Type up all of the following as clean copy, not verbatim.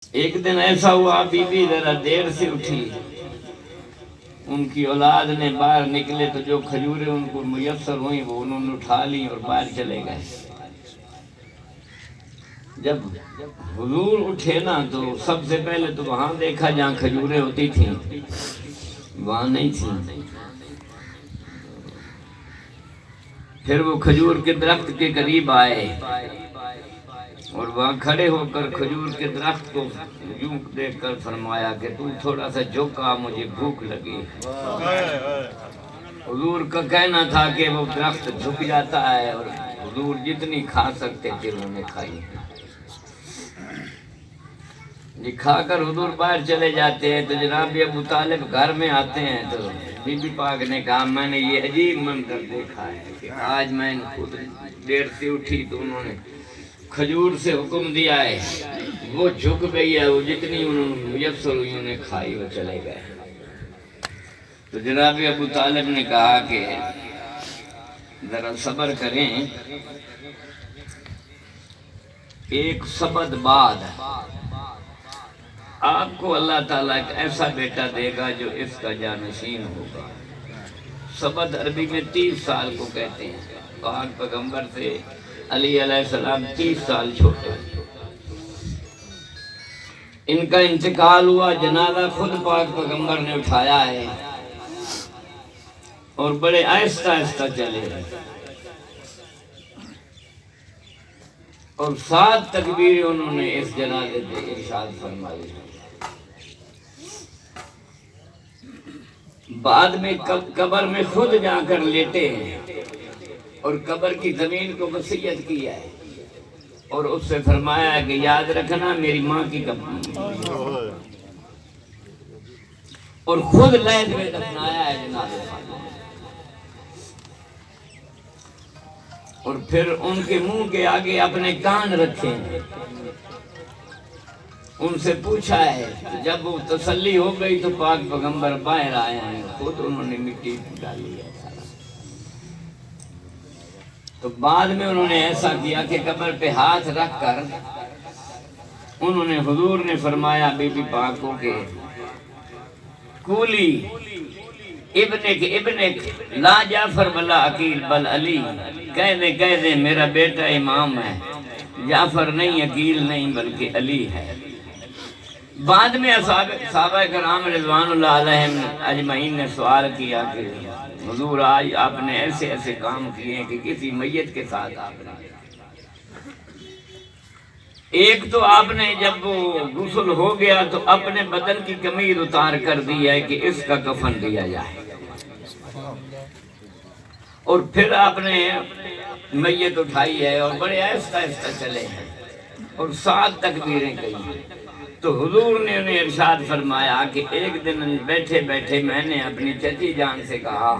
ایک دن ایسا ہوا بی بی ذرا دیر سے اٹھی، ان کی اولاد نے باہر نکلے تو جو کھجوریں ان کو میسر ہوئیں وہ انہوں نے اٹھا لی اور باہر چلے گئے۔ جب حضور اٹھے نا تو سب سے پہلے تو وہاں دیکھا جہاں کھجوریں ہوتی تھیں، وہاں نہیں تھیں۔ پھر وہ کھجور کے درخت کے قریب آئے اور وہاں کھڑے ہو کر کھجور کے درخت کو یوں دیکھ کر فرمایا کہ تو تھوڑا سا جھکا، مجھے بھوک لگی۔ حضور کا کہنا تھا کہ وہ درخت جھک جاتا ہے اور حضور جتنی کھا سکتے تھے انہوں نے کھائی۔ کھا کر حضور باہر چلے جاتے ہیں تو جناب ابو طالب گھر میں آتے ہیں تو بی بی پاک نے کہا میں نے یہ عجیب منظر دیکھا ہے کہ آج میں خود دیر سے اٹھی تو انہوں نے کھجور سے حکم دیا ہے، وہ جھک گئی ہے، وہ جتنی انہوں نے میسر ہوئی انہیں کھائی وہ چلے گئے۔ تو جناب ابو طالب نے کہا کہ ذرا صبر کریں، ایک سبد بعد آپ کو اللہ تعالیٰ ایک ایسا بیٹا دے گا جو اس کا جانشین ہوگا۔ سبد عربی میں 30 سال کو کہتے ہیں۔ پاک پیغمبر سے علی علیہ السلام 30 سال چھوٹے۔ ان کا انتقال ہوا، جنازہ خود پاک پیغمبر نے اٹھایا ہے اور بڑے آہستہ آہستہ چلے اور 7 تکبیریں انہوں نے اس جنازے پہ ارشاد فرمائی۔ بعد میں قبر میں خود جا کر لیٹے ہیں اور قبر کی زمین کو وصیت کیا ہے اور اس سے فرمایا ہے کہ یاد رکھنا میری ماں کی قبر، اور خود لحد میں دفنایا ہے جناب۔ اور پھر ان کے منہ کے آگے اپنے کان رکھے ہیں، ان سے پوچھا ہے، جب وہ تسلی ہو گئی تو پاک پیغمبر باہر آئے ہیں، خود انہوں نے مٹی ڈالی ہے سارا۔ تو بعد میں انہوں نے ایسا کیا کہ قبر پہ ہاتھ رکھ کر انہوں نے حضور نے فرمایا بی بی پاک کو کہ کولی ابنک لا جعفر بلا عقیل بل علی، کہہ دے میرا بیٹا امام ہے، جعفر نہیں، عقیل نہیں، بلکہ علی ہے۔ بعد میں صحابہ کرام رضوان اللہ علیہم اجمعین نے سوال کیا کہ حضور آج آپ نے ایسے ایسے کام کیے ہیں کہ کسی میت کے ساتھ آپ نے، ایک تو آپ نے جب وہ غسل ہو گیا تو اپنے بدن کی قمیض اتار کر دی ہے کہ اس کا کفن دیا جائے، اور پھر آپ نے میت اٹھائی ہے اور بڑے آہستہ آہستہ چلے ہیں اور 7 تکبیریں کہی۔ تو حضور نے انہیں ارشاد فرمایا کہ ایک دن بیٹھے بیٹھے میں نے اپنی چچی جان سے کہا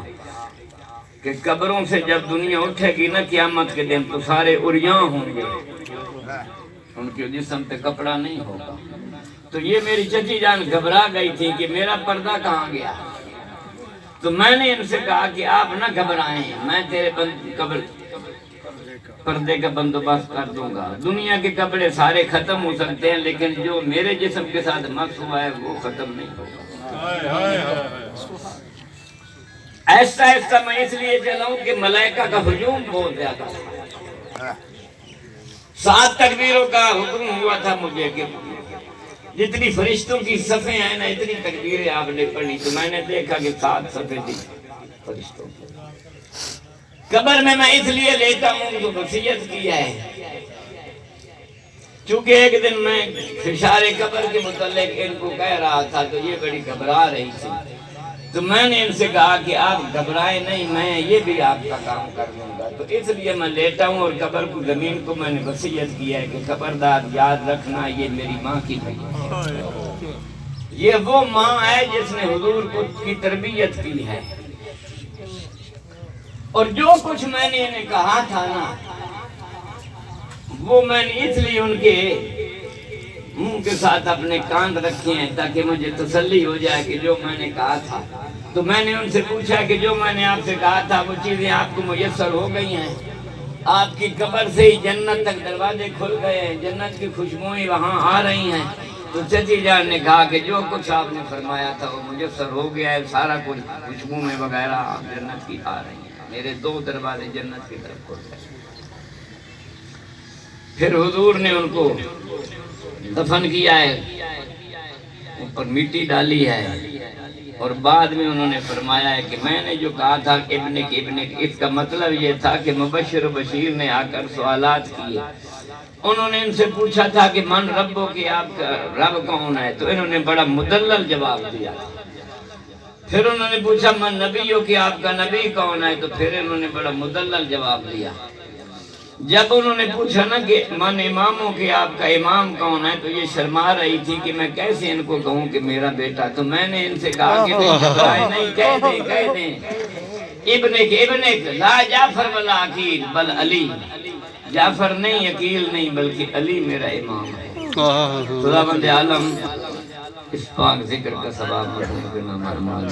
کہ قبروں سے جب دنیا اٹھے گی نا قیامت کے دن تو سارے عریاں ہوں گے، ان کے جسم پہ کپڑا نہیں ہوگا۔ تو یہ میری چچی جان گھبرا گئی تھی کہ میرا پردہ کہاں گیا۔ تو میں نے ان سے کہا کہ آپ نہ گھبرائیں، میں تیرے پردے کا بندوبست کر دوں گا۔ دنیا کے کپڑے سارے ختم ہو سکتے ہیں لیکن جو میرے جسم کے ساتھ مکس ہوا ہے وہ ختم نہیں ہوگا۔ ایسا ایسا میں اس لیے چلاؤں کہ ملائکہ کا ہجوم بہت زیادہ تھا۔ 7 تکبیروں کا حکم ہوا تھا مجھے کہ جتنی فرشتوں کی صفیں ہیں نا اتنی تکبیریں آپ نے پڑھی، تو میں نے دیکھا کہ 7 صفیں تھی فرشتوں کی۔ قبر میں اس لیے لیتا ہوں تو وصیت کیا ہے، چونکہ ایک دن میں فشار قبر کے متعلق ان کو کہہ رہا تھا تو یہ بڑی گھبرا رہی تھی، تو میں نے ان سے کہا کہ آپ گھبرائیں نہیں، میں یہ بھی آپ کا کام کر لوں گا۔ تو اس لیے میں لیتا ہوں اور قبر کو زمین کو میں نے وصیت کیا ہے کہ خبردار یاد رکھنا یہ میری ماں کی میت ہے، یہ وہ ماں ہے جس نے حضور کی تربیت کی ہے، اور جو کچھ میں نے انہیں کہا تھا نا وہ میں نے اس لیے ان کے منہ کے ساتھ اپنے کان رکھے ہیں تاکہ مجھے تسلی ہو جائے کہ جو میں نے کہا تھا۔ تو میں نے ان سے پوچھا کہ جو میں نے آپ سے کہا تھا وہ چیزیں آپ کو میسر ہو گئی ہیں؟ آپ کی قبر سے ہی جنت تک دروازے کھل گئے ہیں، جنت کی خوشبوئیں وہاں آ رہی ہیں، تو چچی جان نے کہا کہ جو کچھ آپ نے فرمایا تھا وہ میسر ہو گیا ہے، سارا کچھ خوشبو میں وغیرہ آپ جنت کی آ رہی ہیں، میرے 2 دروازے جنت کی طرف کھل گئے۔ پھر حضور نے ان کو دفن کیا ہے، اوپر مٹی ڈالی ہے، اور بعد میں انہوں نے فرمایا ہے کہ میں نے جو کہا تھا ابن اس کا مطلب یہ تھا کہ مبشر و بشیر نے آ کر سوالات کیے، انہوں نے ان سے پوچھا تھا کہ من ربو کہ آپ کا رب کون ہے، تو انہوں نے بڑا مدلل جواب دیا۔ پھر انہوں نے پوچھا من نبیو کہ آپ کا نبی کون ہے، تو پھر انہوں نے بڑا مدلل جواب دیا۔ جب انہوں نے پوچھا نا کہ من اماموں کہ آپ کا امام کون ہے، تو یہ شرما رہی تھی کہ میں کیسے ان کو کہوں کہ میرا بیٹا، تو میں نے ان سے کہا کہ نہیں کہہ دیں ابن لا جعفر ولا عقیل بل علی، جعفر نہیں عقیل نہیں بلکہ علی میرا امام ہے۔ خداوند عالم اس پاک ذکر کا ثواب مجھے نہ مرمان